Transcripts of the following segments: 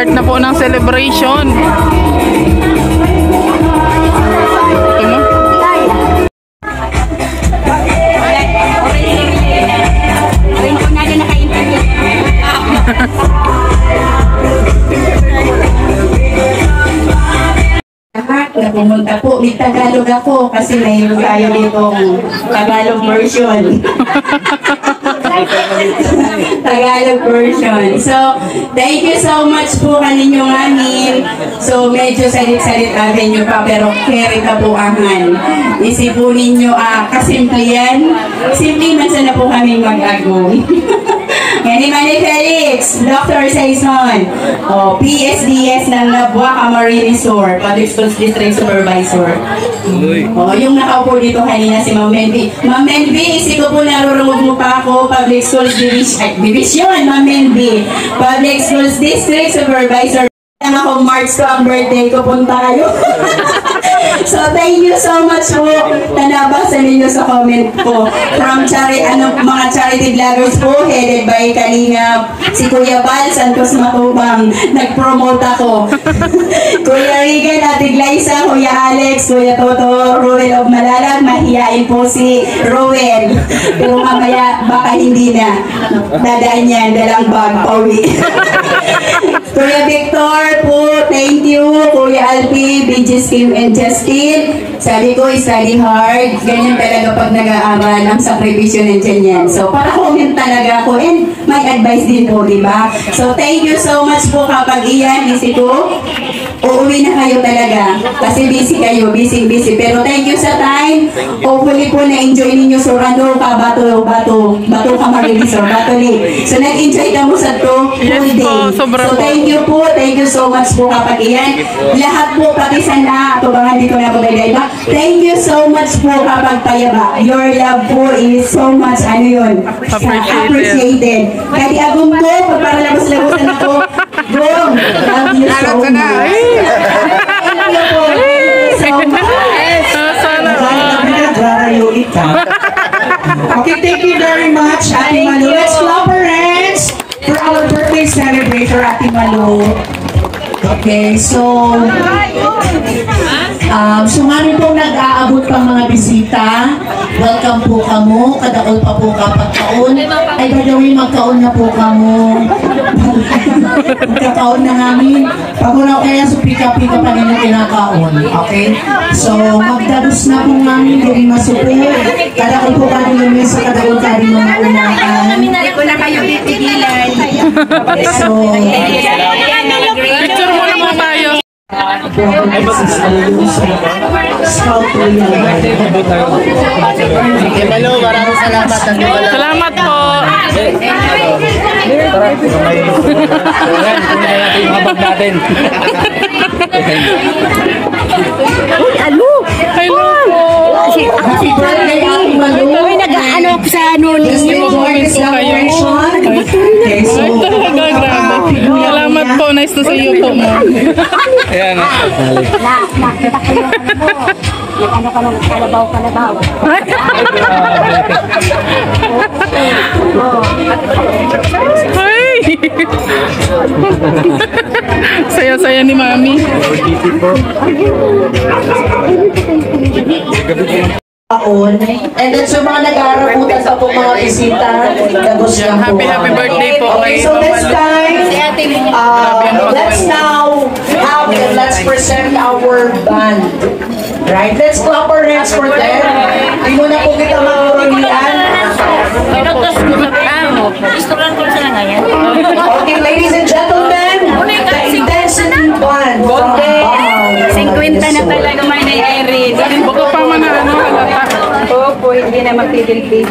Start na po ng celebration. Na pumunta po, may Tagalog ako kasi mayroon tayo ditong Tagalog version. Tagalog version. So, thank you so much po kaninyong amin. So, medyo salit-salit avenue pa pero carry kabuangan. Isipunin nyo, kasimplihan. Simply man sana po kami mag-agong. Yan ni Felix, Dr. Saison, PSDS ng Nabua Camarines Resort, Public Schools District Supervisor. Yung nakaupo dito kanina si Ma'am Menby. Ma'am Menby, isip ko po narurungog mo pa ako, Public Schools Division, Ma'am Menby. Public Schools District Supervisor. Ako, March ko ang birthday ko, punta kayo. So, thank you so much po na nabasa ninyo sa comment po. From mga charity vloggers po, headed by Kalingap, si Kuya Bal, Santos Matubang, nag-promote ako. Kuya Regan, Ate Glyza, Kuya Alex, Kuya Toto, Roel of Malalag, mahihain po si Roel. Pero mamaya, baka hindi na. Dadaan yan, dalang bag, pauwi. Kuya Victor po, thank you. Kuya Alpi, BG's Kim and Justin. Sabi ko, study hard. Ganyan talaga pag nag-aaral. Ang sakripisyo nandiyan yan. So, para comment talaga ako. And may advice din po, di ba? So, thank you so much po kapag iyan. Isip ko, uuwi na kayo talaga. Kasi busy kayo, busy. Pero thank you sa time. Hopefully po na-enjoy ninyo Sorano, Bato Camarines or Bato Lake. So, nag-enjoy ka mo sa to whole day. So, thank you po. Thank you so much po kapag iyan. Lahat po, pati sana, tubangan dito na po iba. Thank you so much po kapag payaba. Your love po is so much, appreciated. Kaya agong po, pagparalabas-labasan ako, Gong, love you so much. Thank you po so much. Okay, thank you very much, Ate Malu. Let's clap our hands for our birthday celebrator, Ate Malu. Okay, so sumari po nag-aabot pang mga bisita. Welcome po kamo. Kadaol pa po kapag taon. Ay gagawin magkaon na po kamo. Magkakaon na namin. Paguraw kaya so pika-pika pa rin na kinakaon. Okay? So magdabos na po namin. Dari masupo. Kadaol po ka rin yung sa kadaol ka rin mga unakan. Hindi ko na kayo titigilan. So picture mo naman tayo. Maraming salamat. Salamat po. Hello. Hello po. Happy birthday, Malu. Nag-ano sa ano ninyo. Salamat po. Nice to see you po, ma'am. Ayan. Nakita ko yung ano mo. Nag-ano ka nung kalabaw. Ay! Saya-saya ni Mami. And then sa mga nag-aarabutan sa po mga bisita, gagos lang po. Happy birthday po. Okay, so this time, let's present our band. Right? Let's clap our hands for them. Hindi mo na po kita magurolian. Okay, ladies and gentlemen, the Intensity Band. 50 na talaga may na-Erin. Baka pa man na ano, halata. Opo, hindi na magpipil-pil.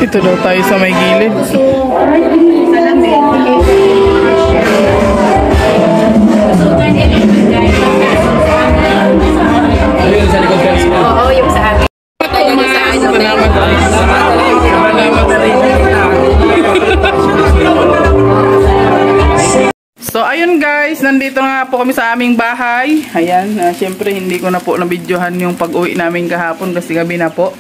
Ito daw tayo sa may gilid. Oo, yung sa akin. Salamat. Salamat. ayun guys, nandito na po kami sa aming bahay. Ayan, syempre hindi ko na po nabidyohan yung pag-uwi namin kahapon kasi gabi na po.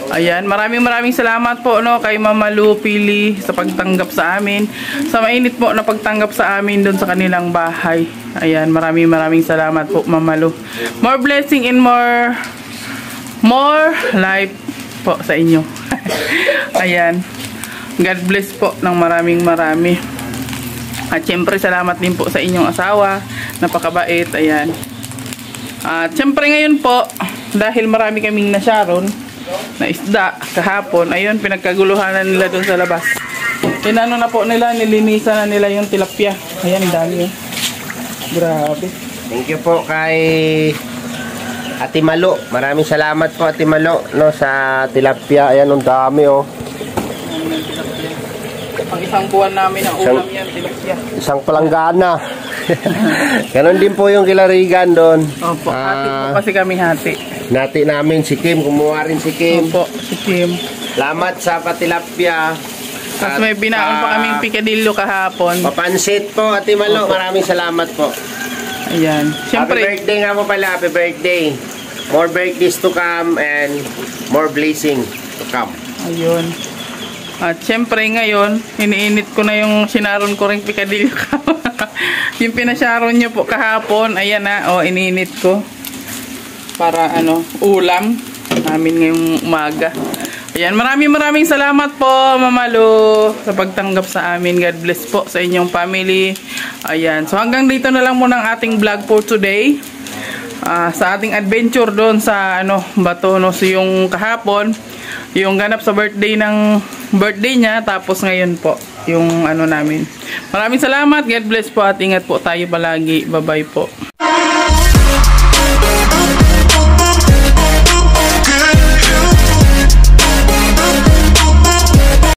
Ayan, maraming salamat po no kay Mama Lu Pili sa pagtanggap sa amin. Sa mainit po na pagtanggap sa amin doon sa kanilang bahay. Ayan, maraming salamat po Mama Lu. More blessing and more life po sa inyo. Ayan. God bless po ng marami. At syempre salamat din po sa inyong asawa. Napakabait. Ayan. At syempre ngayon po, dahil marami kaming nasyaron na isda kahapon, ayun, pinagkaguluhan na nila doon sa labas. Tinano na po nila, nilinisan na nila yung tilapia. Ayan, dami. Grabe. Thank you po kay Ate Malo. Maraming salamat po Ate Malo no, sa tilapia. Ayan, ang dami oh. Pang isang buwan namin ang ulam yan, tilapia. Isang palanggana. Ganon din po yung kilarigan doon. Opo, hati po kasi kami hati. Nati namin si Kim, kumuha rin si Kim. Opo, si Kim. Salamat sa patilapia. Tapos may binaon pa kaming pikadillo kahapon. Papansit po Ate Malo. Opo. Maraming salamat po. Ayan. Siyempre, Happy birthday nga po pala. Happy birthday. More birthdays to come and more blessing to come. ayun. At syempre ngayon, iniinit ko na yung sinaron ko rin pikadillo kahapon. Yung pinasyaron nyo po kahapon, ayan na, iniinit ko. Para ulam namin ngayong umaga. Ayan, maraming salamat po Mama Lu sa pagtanggap sa amin. God bless po sa inyong family. Ayan, so hanggang dito na lang muna ang ating vlog for today. Sa ating adventure doon sa Batonos yung kahapon, yung ganap sa birthday niya, tapos ngayon po yung namin. Maraming salamat, God bless po at ingat po tayo palagi. Bye bye po.